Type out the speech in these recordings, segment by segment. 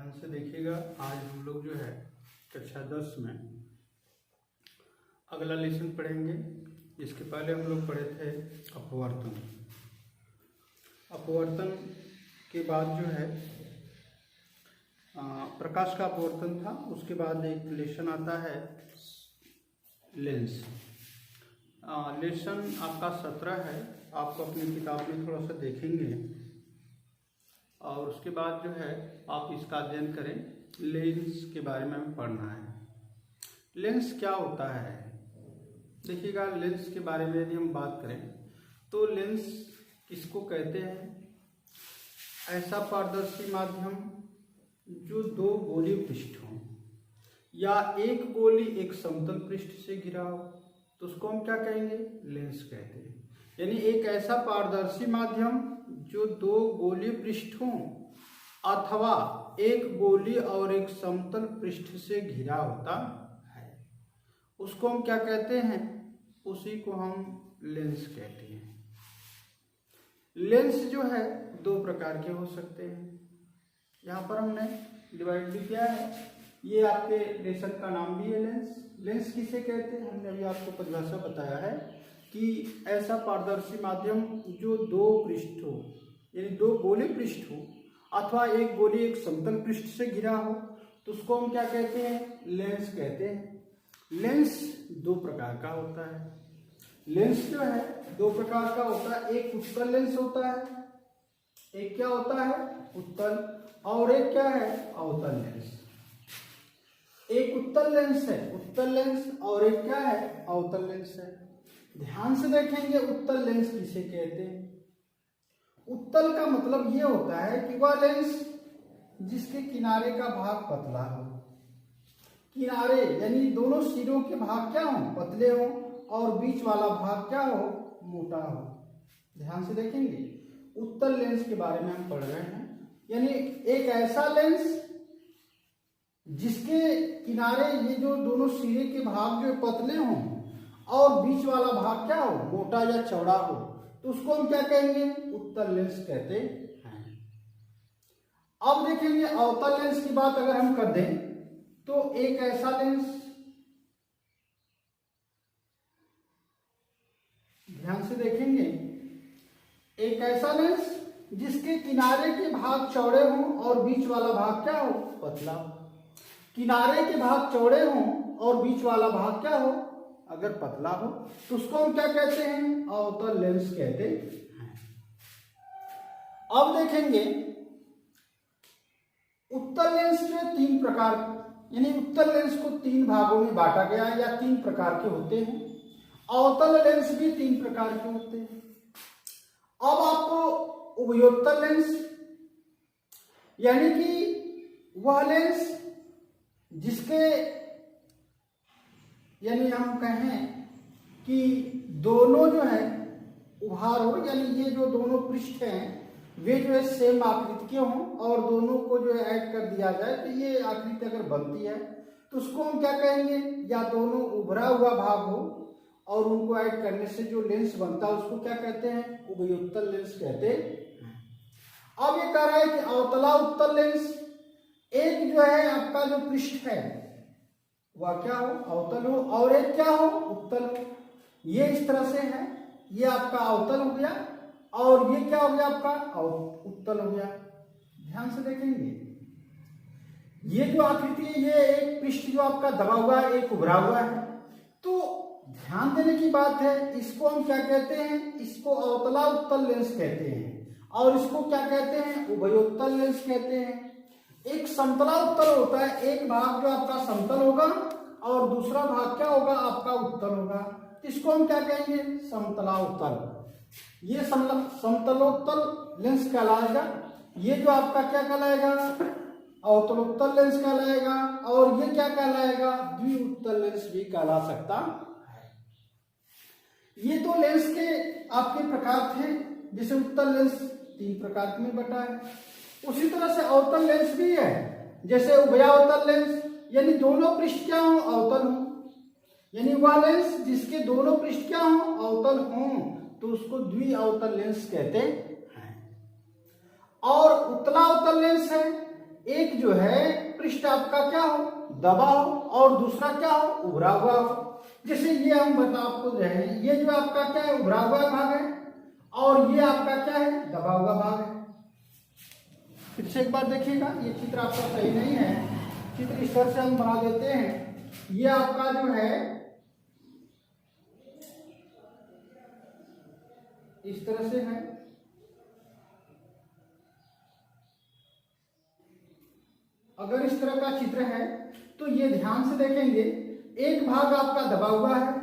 ध्यान से देखिएगा। आज हम लोग जो है कक्षा 10 में अगला लेसन पढ़ेंगे। इसके पहले हम लोग पढ़े थे अपवर्तन। अपवर्तन के बाद जो है प्रकाश का अपवर्तन था। उसके बाद एक लेसन आता है लेंस। लेसन आपका 17 है। आपको अपनी किताब में थोड़ा सा देखेंगे और उसके बाद जो है आप इसका अध्ययन करें। लेंस के बारे में हमें पढ़ना है। लेंस क्या होता है देखिएगा। लेंस के बारे में यदि हम बात करें तो लेंस किसको कहते हैं? ऐसा पारदर्शी माध्यम जो दो गोलीय पृष्ठ हों या एक गोली एक समतल पृष्ठ से घिरा हो तो उसको हम क्या कहेंगे? लेंस कहते हैं। यानी एक ऐसा पारदर्शी माध्यम जो दो गोलीय पृष्ठ हों अथवा एक गोली और एक समतल पृष्ठ से घिरा होता है, उसको हम क्या कहते हैं? उसी को हम लेंस कहते हैं। लेंस जो है दो प्रकार के हो सकते हैं। यहाँ पर हमने डिवाइड भी किया है। ये आपके लेसन का नाम भी है लेंस। लेंस किसे कहते हैं? हमने अभी आपको परिभाषा बताया है कि ऐसा पारदर्शी माध्यम जो दो पृष्ठ हो यानी दो गोलीय पृष्ठ हो अथवा एक गोली एक समतल पृष्ठ से घिरा हो तो उसको हम क्या कहते हैं? लेंस कहते हैं। लेंस दो प्रकार का होता है। लेंस जो है दो प्रकार का होता है। एक उत्तल लेंस होता है। एक क्या होता है? उत्तल। और एक क्या है? अवतल लेंस। एक उत्तल लेंस है, उत्तल लेंस, और एक क्या है? अवतल लेंस है। ध्यान से देखेंगे उत्तल लेंस किसे कहते हैं। उत्तल का मतलब ये होता है कि वह लेंस जिसके किनारे का भाग पतला हो। किनारे यानी दोनों सिरों के भाग क्या हो? पतले हो और बीच वाला भाग क्या हो? मोटा हो। ध्यान से देखेंगे उत्तल लेंस के बारे में हम पढ़ रहे हैं। यानी एक ऐसा लेंस जिसके किनारे ये जो दोनों सिरे के भाग जो पतले हों और बीच वाला भाग क्या हो? मोटा या चौड़ा हो तो उसको हम क्या कहेंगे? उत्तल लेंस कहते हैं। अब देखेंगे अवतल लेंस की बात अगर हम कर दें तो एक ऐसा लेंस, ध्यान से देखेंगे, एक ऐसा लेंस जिसके किनारे के भाग चौड़े हों और बीच वाला भाग क्या हो? पतला हो। किनारे के भाग चौड़े हों और बीच वाला भाग क्या हो? अगर पतला हो तो उसको हम क्या कहते हैं? अवतल लेंस कहते हैं। अब देखेंगे उत्तल लेंस जो तीन प्रकार यानी उत्तल लेंस को तीन भागों में बांटा गया है या तीन प्रकार के होते हैं। अवतल लेंस भी तीन प्रकार के होते हैं। अब आपको उभयोत्तल लेंस यानी कि वह लेंस जिसके यानी हम कहें कि दोनों जो है उभार हो यानी ये जो दोनों पृष्ठ हैं वे जो है सेम आकृति के हों और दोनों को जो है ऐड कर दिया जाए तो ये आकृति अगर बनती है तो उसको हम क्या कहेंगे? या दोनों उभरा हुआ भाग हो और उनको ऐड करने से जो लेंस बनता है उसको क्या कहते हैं? उभयोत्तल लेंस कहते हैं। अब ये कह रहा है कि अवतला उत्तल लेंस, एक जो है आपका जो पृष्ठ है वह क्या हो? अवतल हो और एक क्या हो? उत्तल हो। ये इस तरह से है। ये आपका अवतल हो गया और ये क्या हो गया? आपका उत्तल हो गया। ध्यान से देखेंगे ये जो आकृति है ये एक पृष्ठ जो आपका दबा हुआ है, एक उभरा हुआ है। तो ध्यान देने की बात है, इसको हम क्या कहते हैं? इसको अवतला उत्तल लेंस कहते हैं और इसको क्या कहते हैं? उभयोत्तल लेंस कहते हैं। एक समतला उत्तल होता है, एक भाग जो आपका समतल होगा और दूसरा भाग क्या होगा? आपका उत्तल होगा। इसको हम क्या कहेंगे? समतला उत्तल। ये समतलोत्तल लेंस कहलाएगा। ये जो आपका क्या कहलाएगा? अवतलोत्तल लेंस कहलाएगा। और ये क्या कहलाएगा? द्विउत्तल लेंस भी कहला सकता है। ये तो लेंस के आपके प्रकार थे। जैसे उत्तल लेंस तीन प्रकार में बटा है, उसी तरह से अवतल लेंस भी है। जैसे उभयावतल लेंस यानी दोनों पृष्ठ क्या हो? अवतल हो। यानी वह लेंस जिसके दोनों पृष्ठ क्या हो? अवतल हो तो उसको द्विअवतल लेंस कहते हैं। और उत्तलावतल लेंस है एक जो है पृष्ठ आपका क्या हो, दबा हो और दूसरा क्या हो, उभरा हुआ हो। जैसे ये हम बता आपको जो है, ये जो आपका क्या है, उभरा हुआ भाग है और ये आपका क्या है, दबा हुआ भाग है। फिर से एक बार देखिएगा, ये चित्र आपका सही नहीं है, चित्र इस तरह से हम बना देते हैं। ये आपका जो है इस तरह से है, अगर इस तरह का चित्र है तो ये ध्यान से देखेंगे, एक भाग आपका दबा हुआ है,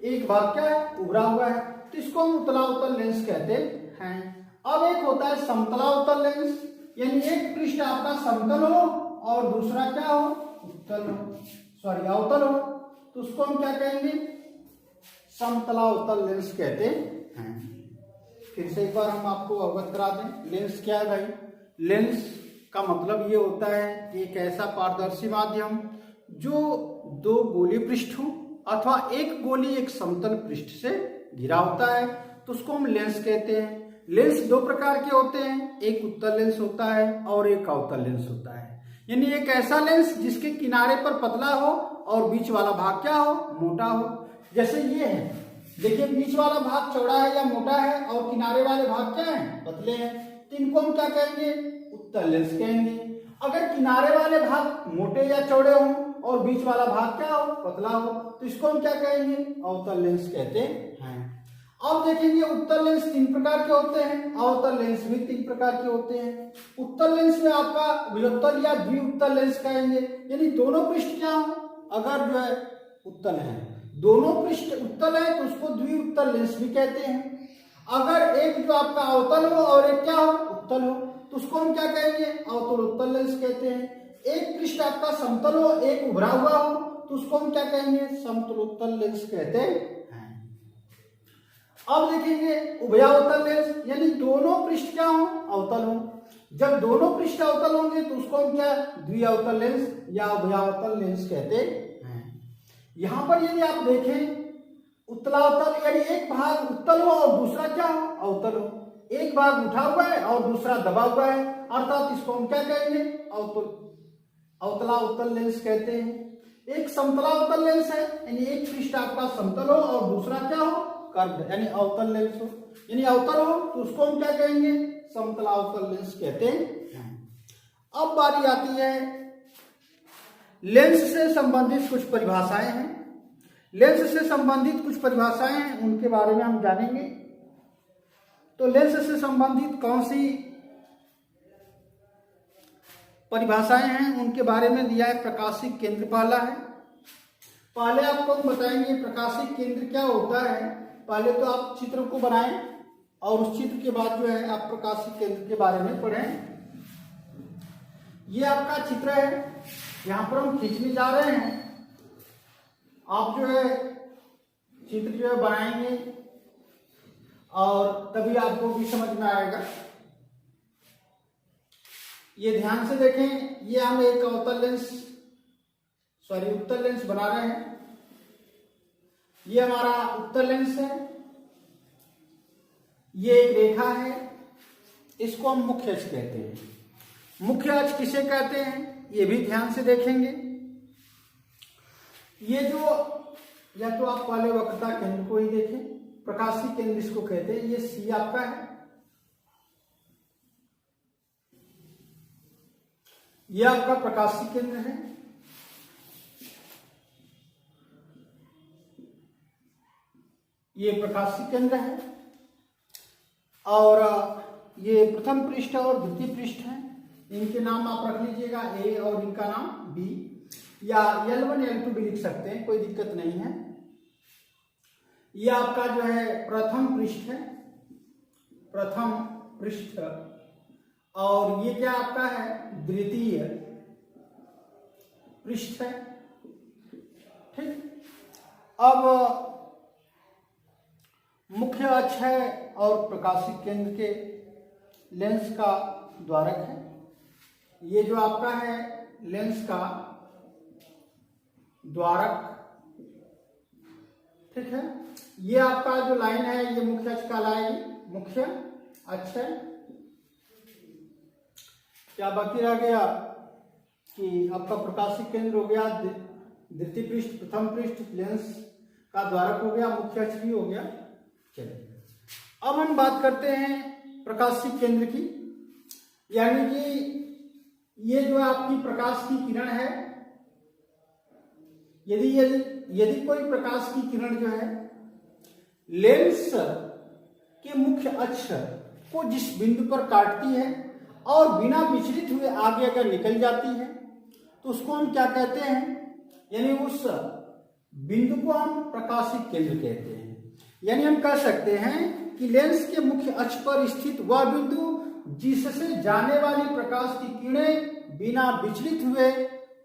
एक भाग क्या है, उभरा हुआ है, तो इसको हम उत्तला उत्तल लेंस कहते हैं। अब एक होता है समतला उत्तल लेंस, यानी एक पृष्ठ आपका समतल हो और दूसरा क्या हो, उत्तल हो, सॉरी अवतल हो, तो उसको हम क्या कहेंगे, समतला उत्तल लेंस कहते हैं। फिर से एक बार हम आपको अवगत करा दें, लेंस क्या है भाई। लेंस का मतलब ये होता है कि एक ऐसा पारदर्शी माध्यम जो दो गोलीय पृष्ठ हो अथवा एक गोली एक समतल पृष्ठ से घिरा होता है, तो उसको हम लेंस कहते हैं। लेंस दो प्रकार के होते हैं, एक उत्तल लेंस होता है और एक अवतल लेंस होता है। यानी एक ऐसा लेंस जिसके किनारे पर पतला हो और बीच वाला भाग क्या हो, मोटा हो। जैसे ये है, देखिए बीच वाला भाग चौड़ा है या मोटा है और किनारे वाले भाग क्या है, पतले हैं, तो इनको हम क्या कहेंगे, उत्तल लेंस कहेंगे। अगर किनारे वाले भाग मोटे या चौड़े हों और बीच वाला भाग क्या हो, पतला हो, तो इसको हम क्या कहेंगे, अवतल लेंस कहते हैं। अब देखेंगे उत्तल लेंस तीन प्रकार के होते हैं, अवतल लेंस भी तीन प्रकार के होते हैं। उत्तल लेंस में आपका उभयोत्तल या द्विउत्तल लेंस कहेंगे, यानी दोनों पृष्ठ क्या हो, अगर जो है उत्तल है, दोनों पृष्ठ उत्तल है तो उसको द्विउत्तल लेंस भी कहते हैं। अगर एक जो आपका अवतल हो और एक क्या हो, उत्तल हो, तो उसको हम क्या कहेंगे, अवतल उत्तल लेंस कहते हैं। एक पृष्ठ आपका समतल हो, एक उभरा हुआ हो, तो उसको हम क्या कहेंगे, समतलोत्तल लेंस कहते हैं। अब देखेंगे उभयावतल लेंस, यानी दोनों पृष्ठ क्या हो, अवतल हो। जब दोनों पृष्ठ अवतल होंगे तो उसको हम क्या, द्विअवतल लेंस या उभयावतल लेंस कहते हैं। यहां पर यदि आप देखें उत्तलावतल, यानी एक भाग उत्तल हो और दूसरा क्या हो, अवतल हो, एक भाग उठा हुआ है और दूसरा दबा हुआ है, अर्थात इसको हम क्या कहेंगे, अवतला उत्तल लेंस कहते हैं। एक समतला उत्तल लेंस है, यानी एक पृष्ठ आपका समतल हो और दूसरा क्या हो, कर्व, यानी अवतल लेंस हो, यानी अवतल हो तो उसको हम क्या कहेंगे, समतला अवतल लेंस कहते हैं। अब बारी आती है लेंस से संबंधित कुछ परिभाषाएं हैं। लेंस से संबंधित कुछ परिभाषाएं हैं, उनके बारे में हम जानेंगे। तो लेंस से संबंधित कौन सी परिभाषाएं हैं, उनके बारे में दिया है प्रकाशिक केंद्र पहला है। पहले आपको हम बताएंगे प्रकाशिक केंद्र क्या होता है। पहले तो आप चित्र को बनाएं और उस चित्र के बाद जो है आप प्रकाशिक केंद्र के बारे में पढ़ें। ये आपका चित्र है, यहाँ पर हम खींचने जा रहे हैं। आप जो है चित्र जो है बनाएंगे और तभी आपको भी समझ में आएगा। ये ध्यान से देखें, ये हम एक अवतल लेंस उत्तल लेंस बना रहे हैं। ये हमारा उत्तल लेंस है, ये एक रेखा है, इसको हम मुख्य अक्ष कहते हैं। मुख्य अक्ष किसे कहते हैं, ये भी ध्यान से देखेंगे। ये जो, या तो आप पहले वक्रता केंद्र को ही देखें, प्रकाशिक केंद्र इसको कहते हैं। ये सी आपका है, ये आपका प्रकाशिक केंद्र है। ये प्रकाशिक केंद्र है और ये प्रथम पृष्ठ और द्वितीय पृष्ठ है। इनके नाम आप रख लीजिएगा, ए और इनका नाम बी, या L1 L2 भी लिख सकते हैं, कोई दिक्कत नहीं है। ये आपका जो है प्रथम पृष्ठ है, प्रथम पृष्ठ, और ये क्या आपका है, द्वितीय पृष्ठ है। ठीक, अब मुख्य अक्ष है और प्रकाशिक केंद्र के लेंस का द्वारक है। ये जो आपका है लेंस का द्वारक, ठीक है। ये आपका जो लाइन है ये मुख्य अक्ष कहलाएगी, मुख्य अक्ष है। क्या बाकी रह गया, कि आपका प्रकाशिक केंद्र हो गया, द्वितीय पृष्ठ, प्रथम पृष्ठ, लेंस का द्वारक हो गया, मुख्य अक्ष भी हो गया। चलिए अब हम बात करते हैं प्रकाशिक केंद्र की, यानी कि ये जो आपकी प्रकाश की किरण है, यदि कोई प्रकाश की किरण जो है लेंस के मुख्य अक्ष को जिस बिंदु पर काटती है और बिना विचलित हुए आगे अगर निकल जाती है तो उसको हम क्या कहते हैं, यानी उस बिंदु को हम प्रकाशिक केंद्र कहते हैं। यानी हम कह सकते हैं कि लेंस के मुख्य अक्ष पर स्थित वह बिंदु जिससे जाने वाली प्रकाश की किरणें बिना विचलित हुए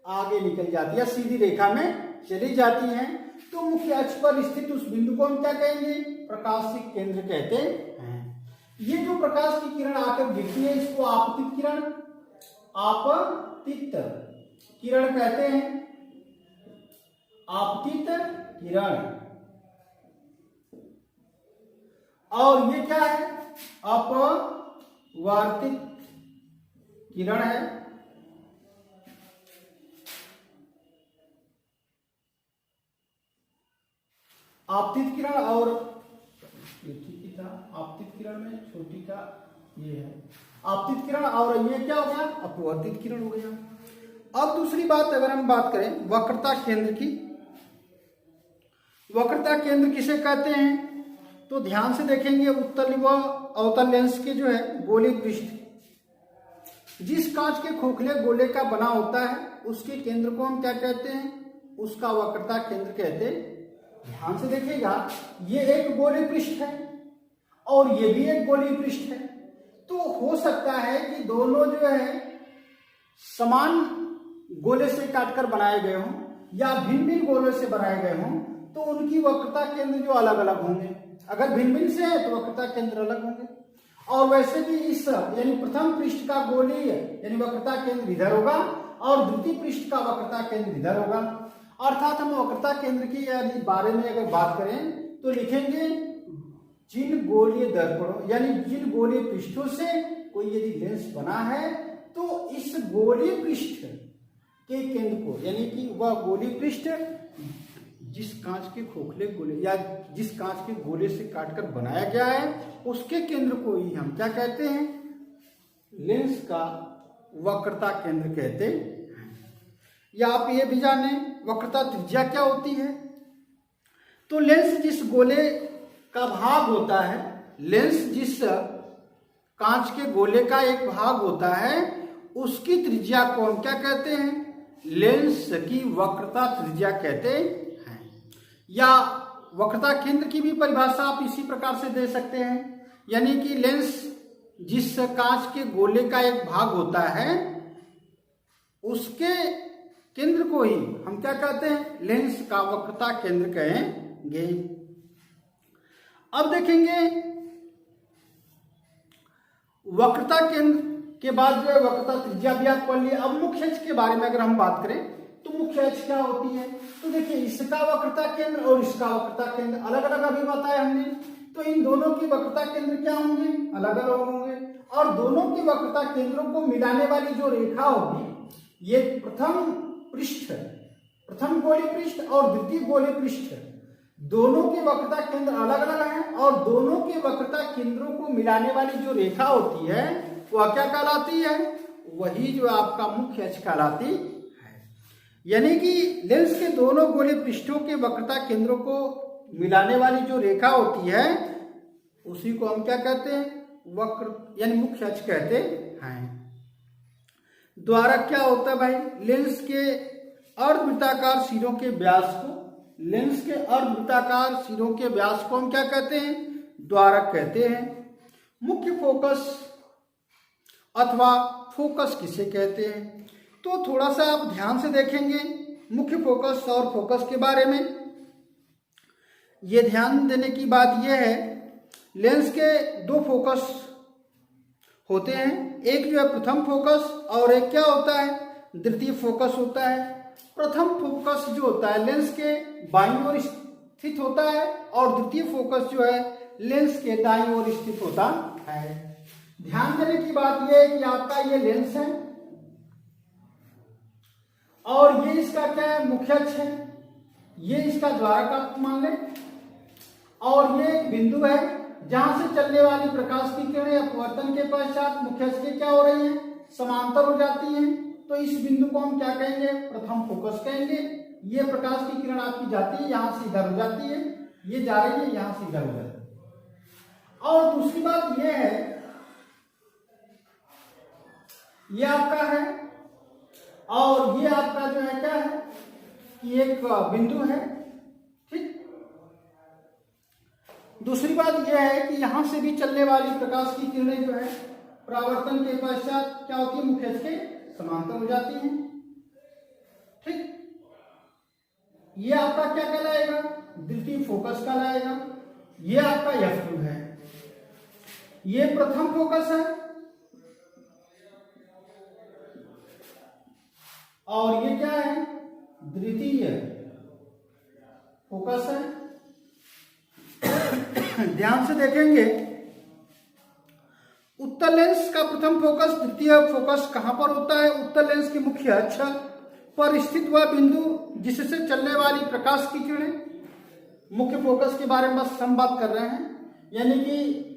आगे निकल जाती है, सीधी रेखा में चली जाती हैं, तो मुख्य अक्ष पर स्थित उस बिंदु को हम क्या कहेंगे, प्रकाशिक केंद्र कहते हैं। ये जो प्रकाश की किरण आकर गिरती है इसको आपतित किरण कहते हैं, आपतित किरण। और ये क्या है, अपवर्तित किरण है। आपतित किरण और आपतित किरण में छोटी का ये है आपतित किरण, और ये क्या हो गया, अपवर्तित किरण हो गया। अब दूसरी बात अगर हम बात करें वक्रता केंद्र की, वक्रता केंद्र किसे कहते हैं, तो ध्यान से देखेंगे उत्तल व अवतल लेंस के जो है गोलीय पृष्ठ जिस कांच के खोखले गोले का बना होता है उसके केंद्र को हम क्या कहते हैं, उसका वक्रता केंद्र कहते हैं। ध्यान से देखिएगा, ये एक गोलीय पृष्ठ है और ये भी एक गोलीय पृष्ठ है, तो हो सकता है कि दोनों जो है समान गोले से काटकर बनाए गए हों या भिन्न भिन्न गोले से बनाए गए हों, तो उनकी वक्रता केंद्र जो अलग अलग होंगे। अगर भिन्न भिन्न से है तो वक्रता केंद्र अलग होंगे। और वैसे भी इस यानी प्रथम पृष्ठ का गोलीय यानी वक्रता केंद्र इधर होगा और द्वितीय पृष्ठ का वक्रता केंद्र इधर होगा। अर्थात हम वक्रता केंद्र की यदि बारे में अगर बात करें तो लिखेंगे जिन गोलीय दर्पणों यानी जिन गोलीय पृष्ठों से कोई यदि लेंस बना है तो इस गोलीय पृष्ठ के केंद्र को, यानी कि वह गोलीय पृष्ठ जिस कांच के खोखले गोले या जिस कांच के गोले से काटकर बनाया गया है उसके केंद्र को ही हम क्या कहते हैं, लेंस का वक्रता केंद्र कहते हैं। या आप ये भी जाने वक्रता त्रिज्या क्या होती है, तो लेंस जिस गोले का भाग होता है, लेंस जिस कांच के गोले का एक भाग होता है उसकी त्रिज्या को हम क्या कहते हैं, लेंस की वक्रता त्रिज्या कहते हैं। या वक्रता केंद्र की भी परिभाषा आप इसी प्रकार से दे सकते हैं, यानी कि लेंस जिस कांच के गोले का एक भाग होता है उसके केंद्र को ही हम क्या कहते हैं, लेंस का वक्रता केंद्र कहेंगे। अब देखेंगे वक्रता केंद्र के बाद जो है वक्रता त्रिज्या भी आप पढ़ लिए। अब मुख्य अक्ष के बारे में अगर हम बात करें तो मुख्य अक्ष क्या होती है, तो देखिए इसका वक्रता केंद्र और इसका वक्रता केंद्र अलग अलग अभी बताया हमने, तो इन दोनों की वक्रता केंद्र क्या होंगे, अलग अलग होंगे। और दोनों के वक्रता केंद्रों को मिलाने वाली जो रेखा होगी ये प्रथम पृष्ठ, प्रथम गोलीय पृष्ठ और द्वितीय गोलीय पृष्ठ, दोनों के वक्रता केंद्र अलग अलग हैं और दोनों के वक्रता केंद्रों को मिलाने वाली जो रेखा होती है वह क्या कहलाती है, वही जो आपका मुख्य अक्ष कहलाती है। यानी कि लेंस के दोनों गोलीय पृष्ठों के वक्रता केंद्रों को मिलाने वाली जो रेखा होती है उसी को हम क्या कहते हैं, वक्र यानी मुख्य अक्ष कहते हैं। द्वारक क्या होता है भाई, लेंस के अर्धवृत्ताकार सिरों के व्यास को, लेंस के अर्धवृत्ताकार सिरों के व्यास को हम क्या कहते हैं, द्वारक कहते हैं। मुख्य फोकस अथवा फोकस किसे कहते हैं, तो थोड़ा सा आप ध्यान से देखेंगे मुख्य फोकस और फोकस के बारे में। ये ध्यान देने की बात यह है, लेंस के दो फोकस होते हैं, एक जो है प्रथम फोकस और एक क्या होता है, द्वितीय फोकस होता है। प्रथम फोकस जो होता है लेंस के बाईं ओर स्थित होता है और द्वितीय फोकस जो है लेंस के दाईं ओर स्थित होता है। ध्यान देने की बात यह है कि आपका ये लेंस है और ये इसका क्या है, मुख्य अक्ष है, ये इसका द्वारक आप मान लें, और ये एक बिंदु है जहां से चलने वाली प्रकाश की किरणें अपवर्तन के पश्चात मुख्य अक्ष के क्या हो रही है, समांतर हो जाती हैं। तो इस बिंदु को हम क्या कहेंगे, प्रथम फोकस कहेंगे। ये प्रकाश की किरण आपकी जाती है, यहां से इधर हो जाती है, ये जा रही है यहां से इधर हो जाती है। और दूसरी बात ये है, ये आपका है और ये आपका जो है क्या है कि एक बिंदु है, ठीक। दूसरी बात यह है कि यहां से भी चलने वाली प्रकाश की किरणें जो है परावर्तन के पश्चात क्या होती है, मुख्य अक्ष के समांतर हो जाती हैं, ठीक। ये आपका क्या कहलाएगा, द्वितीय फोकस कहलाएगा। ये आपका F2 है, ये प्रथम फोकस है और ये क्या है, द्वितीय फोकस है। ध्यान से देखेंगे, उत्तल लेंस का प्रथम फोकस द्वितीय फोकस कहां पर होता है, उत्तल लेंस के मुख्य अक्ष पर स्थित वह बिंदु जिससे चलने वाली प्रकाश की किरणें, मुख्य फोकस के बारे में बस हम बात कर रहे हैं, यानी कि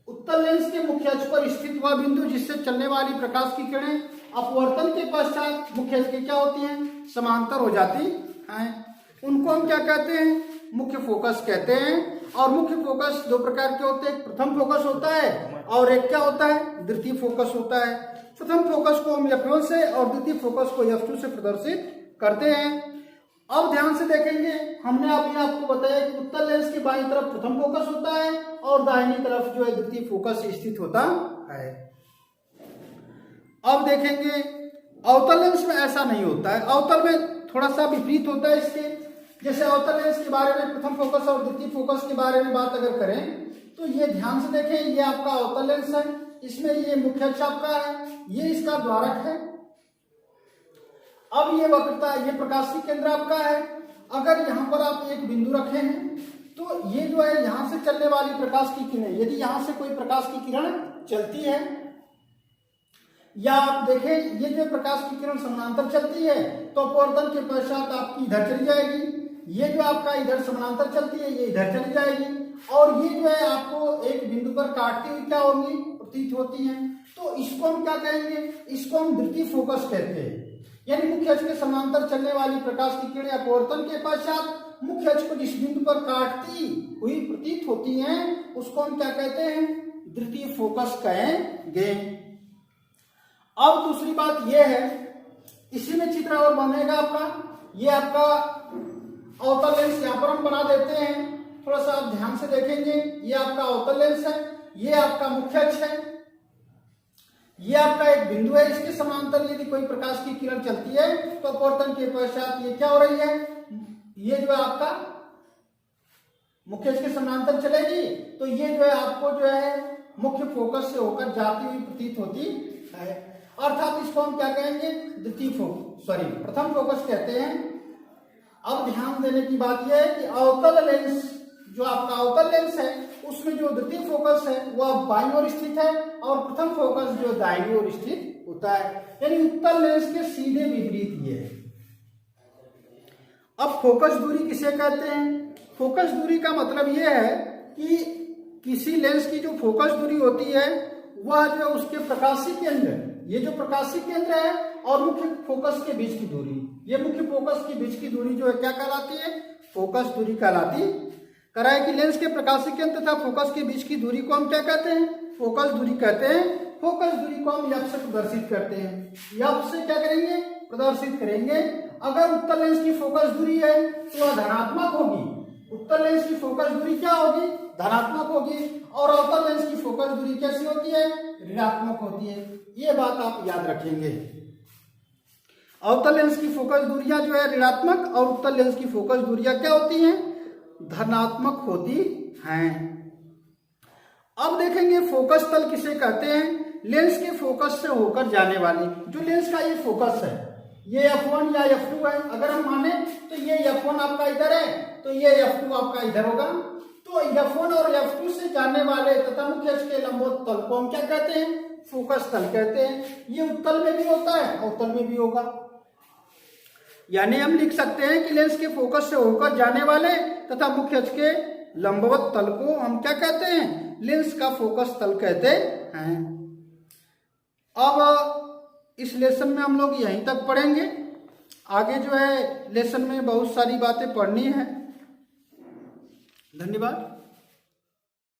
उत्तल लेंस के मुख्य अक्ष पर स्थित वह बिंदु जिससे चलने वाली प्रकाश की किरणें अपवर्तन के पश्चात मुख्य अक्ष के क्या होती हैं, समांतर हो जाती हैं। उनको हम क्या कहते हैं, मुख्य फोकस कहते हैं। और मुख्य फोकस दो प्रकार के होते हैं, एक प्रथम फोकस होता है और एक क्या होता है, द्वितीय फोकस होता है। प्रथम फोकस को हम F1 से और द्वितीय फोकस को F2 से प्रदर्शित करते हैं। अब ध्यान से देखेंगे, हमने अभी आपको बताया कि उत्तल लेंस के बाईं तरफ प्रथम फोकस होता है और दाहिनी तरफ जो है द्वितीय फोकस स्थित होता है। अब देखेंगे अवतल लेंस में ऐसा नहीं होता है, अवतल में थोड़ा सा विपरीत होता है इसके। जैसे अवतल लेंस के बारे में प्रथम फोकस और द्वितीय फोकस के बारे में बात अगर करें तो ये ध्यान से देखें, ये आपका अवतल लेंस है, इसमें ये मुख्य अक्ष आपका है, ये इसका द्वारक है। अब ये वक्रता, ये प्रकाश की केंद्र आपका है। अगर यहाँ पर आप एक बिंदु रखे हैं तो ये जो है यहां से चलने वाली प्रकाश की किरण, यदि यहां से कोई प्रकाश की किरण चलती है या आप देखें ये जो प्रकाश की किरण समानांतर चलती है तो अपवर्तन के पश्चात आपकी इधर चली जाएगी, ये जो आपका इधर समानांतर चलती है ये इधर चली जाएगी और ये जो है आपको एक बिंदु पर काटती हुई क्या होंगी, प्रतीत होती हैं। तो इसको हम क्या कहेंगे, इसको हम द्वितीय फोकस कहते हैं। यानी मुख्य अक्ष के समांतर चलने वाली प्रकाश की किरणें अपवर्तन के पश्चात मुख्य अक्ष को जिस बिंदु पर काटती हुई प्रतीत होती हैं उसको हम क्या कहते हैं, द्वितीय फोकस कहेंगे। अब दूसरी बात यह है, इसी में चित्र और बनेगा आपका, ये आपका अवतल लेंस यहां पर हम बना देते हैं, थोड़ा सा आप ध्यान से देखेंगे। ये आपका अवतल लेंस है, ये आपका मुख्य अक्ष है, ये आपका एक बिंदु है, इसके समांतर यदि कोई प्रकाश की किरण चलती है तो अपवर्तन के पश्चात ये क्या हो रही है, ये जो है आपका मुख्य अक्ष के समांतर चलेगी तो ये जो है आपको जो है मुख्य फोकस से होकर जाती हुई प्रतीत होती है। अर्थात इसको हम क्या कहेंगे, प्रथम फोकस कहते हैं। अब ध्यान देने की बात यह है कि अवतल लेंस, जो आपका अवतल लेंस है उसमें जो द्वितीय फोकस है वह बाईं ओर स्थित है और प्रथम फोकस जो दाईं ओर स्थित होता है, यानी उत्तल लेंस के सीधे विपरीत ये है। अब फोकस दूरी किसे कहते हैं, फोकस दूरी का मतलब यह है कि किसी लेंस की जो फोकस दूरी होती है वह जो उसके प्रकाशीय केंद्र, ये जो प्रकाशीय केंद्र है और मुख्य फोकस के बीच की दूरी, ये मुख्य फोकस के बीच की दूरी जो है क्या कहलाती है, फोकस दूरी कहलाती कराए कि लेंस के प्रकाशीय केंद्र तथा फोकस के बीच की दूरी को हम क्या कहते हैं, फोकस दूरी कहते हैं। फोकस दूरी को हम F से प्रदर्शित करते हैं, F से क्या करेंगे, प्रदर्शित करेंगे। अगर उत्तल लेंस की फोकस दूरी है तो वह धनात्मक होगी, उत्तल लेंस की फोकस दूरी क्या होगी, धनात्मक होगी, और अवतल लेंस की फोकस दूरी कैसी होती है, ऋणात्मक होती है। ये बात आप याद रखेंगे। अवतल लेंस की फोकस दूरियां जो है ऋणात्मक और उत्तल लेंस की फोकस दूरियां क्या होती हैं, धनात्मक होती हैं। अब देखेंगे फोकस तल किसे कहते हैं, लेंस के फोकस से होकर जाने वाली, जो लेंस का ये फोकस है, ये F1 या F2 है। अगर हम माने तो ये F1 आपका इधर है तो ये F2 आपका इधर होगा। तो F1 और F2 से जाने वाले तथा मुख्य अक्ष के लंबवत तल को हम क्या कहते हैं, फोकस तल कहते हैं। ये उत्तल में भी होता है, अवतल में भी होगा। यानी हम लिख सकते हैं कि लेंस के फोकस से होकर जाने वाले तथा मुख्य अक्ष के लंबवत तल को हम क्या कहते हैं? लेंस का फोकस तल कहते हैं। अब इस लेसन में हम लोग यहीं तक पढ़ेंगे। आगे जो है लेसन में बहुत सारी बातें पढ़नी है। धन्यवाद।